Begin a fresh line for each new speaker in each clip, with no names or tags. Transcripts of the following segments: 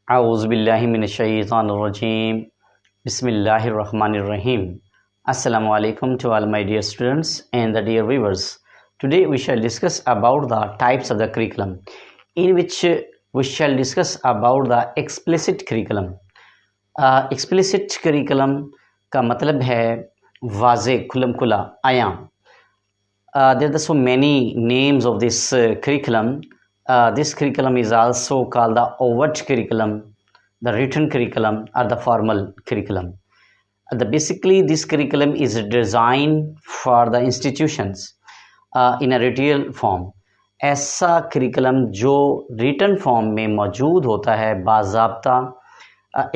A'udzubillahiminash-shaytanir-rajim. Bismillahir-rahmanir-rahim. Assalamu alaikum to all my dear students and the dear viewers. Today we shall discuss about the types of the curriculum, in which we shall discuss about the explicit curriculum. Explicit curriculum का मतलब है वाज़े खुल्लम खुला आयाम. There are so many names of this curriculum. This curriculum is also called the overt curriculum, the written curriculum, or the formal curriculum. Basically, this curriculum is designed for the institutions in a written form. ऐसा curriculum जो written form में मौजूद होता है, बाज़ाब्ता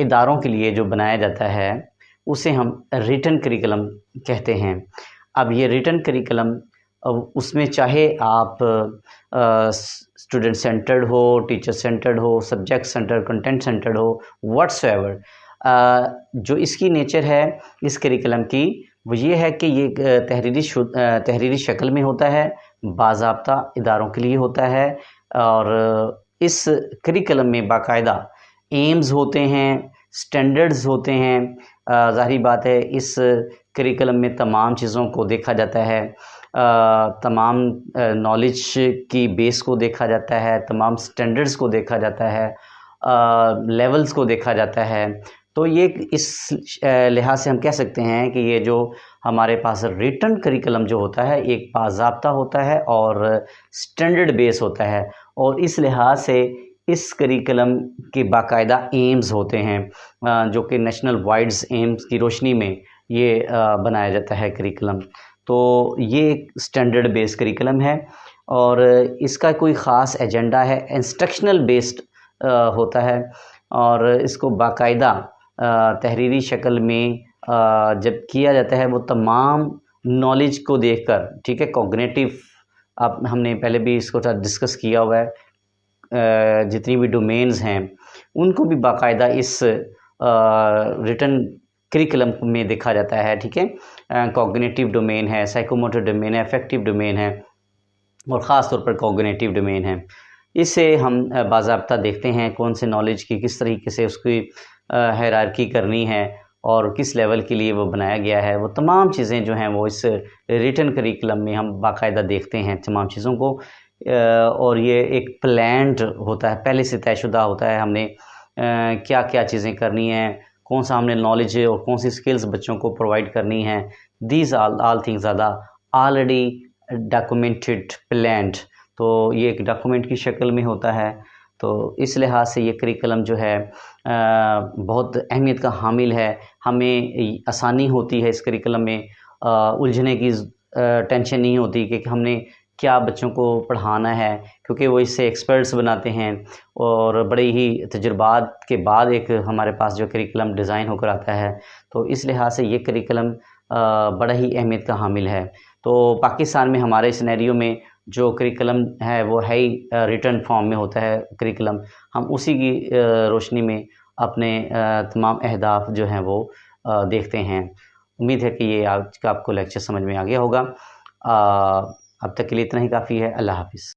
इदारों के लिए जो बनाया जाता है, उसे हम written curriculum कहते हैं. अब ये written curriculum उसमें चाहे आप स्टूडेंट सेंटर्ड हो, टीचर सेंटर्ड हो, सब्जेक्ट सेंटर्ड, कंटेंट सेंटर्ड हो, व्हाट्सएवर, जो इसकी नेचर है इस करिकुलम की वो ये है कि ये तहरीरी शक्ल में होता है, बाज़ाब्ता इदारों के लिए होता है और इस करिकुलम में बाकायदा एम्स होते हैं, स्टैंडर्ड्स होते हैं. ज़ाहिर बात है इस करिकुलम में तमाम चीज़ों को देखा जाता है, तमाम नॉलेज की बेस को देखा जाता है, तमाम स्टैंडर्ड्स को देखा जाता है, लेवल्स को देखा जाता है. तो ये इस लिहाज से हम कह सकते हैं कि ये जो हमारे पास रिटन करिकुलम जो होता है एक बाज़ाब्ता होता है और स्टैंडर्ड बेस होता है और इस लिहाज से इस करिकुलम के बाकायदा एम्स होते हैं जो कि नेशनल वाइड्स एम्स की रोशनी में ये बनाया जाता है करिकुलम. तो ये एक स्टैंडर्ड बेस्ड करिकुलम है और इसका कोई ख़ास एजेंडा है, इंस्ट्रक्शनल बेस्ड होता है और इसको बाकायदा तहरीरी शक्ल में जब किया जाता है वो तमाम नॉलेज को देखकर, ठीक है, कॉग्निटिव, आप हमने पहले भी इसको डिस्कस किया हुआ है, जितनी भी डोमेन्स हैं उनको भी बाकायदा इस रिटन करिकुलम में देखा जाता है. ठीक है, कॉग्निटिव डोमेन है, साइकोमोटर डोमेन है, अफेक्टिव डोमेन है और ख़ास तौर पर कॉग्निटिव डोमेन है. इससे हम बाज़ाब्ता देखते हैं कौन से नॉलेज की किस तरीके से उसकी हायरार्की करनी है और किस लेवल के लिए वो बनाया गया है. वो तमाम चीज़ें जो हैं वो इस रिटन करिकुलम में हम बाकायदा देखते हैं तमाम चीज़ों को और ये एक प्लान्ड होता है, पहले से तयशुदा होता है हमने क्या क्या चीज़ें करनी हैं, कौन सा हमने नॉलेज और कौन सी स्किल्स बच्चों को प्रोवाइड करनी है. These all things are already documented, planned. तो ये एक डॉक्यूमेंट की शक्ल में होता है. तो इस लिहाज से ये करिकुलम जो है बहुत अहमियत का हामिल है. हमें आसानी होती है इस करिकुलम में, उलझने की टेंशन नहीं होती कि हमने क्या बच्चों को पढ़ाना है, क्योंकि वो इससे एक्सपर्ट्स बनाते हैं और बड़े ही तजुर्बात के बाद एक हमारे पास जो करिकुलम डिज़ाइन होकर आता है. तो इस लिहाज से ये करिकुलम बड़ा ही अहमियत का हामिल है. तो पाकिस्तान में हमारे सिनेरियो में जो करिकुलम है वो है ही रिटन फॉर्म में होता है करिकुलम. हम उसी की रोशनी में अपने तमाम अहदाफ जो हैं वो देखते हैं. उम्मीद है कि ये आज का आपको लेक्चर समझ में आ गया होगा. अब तक के लिए इतना ही काफ़ी है. अल्लाह हाफिज़.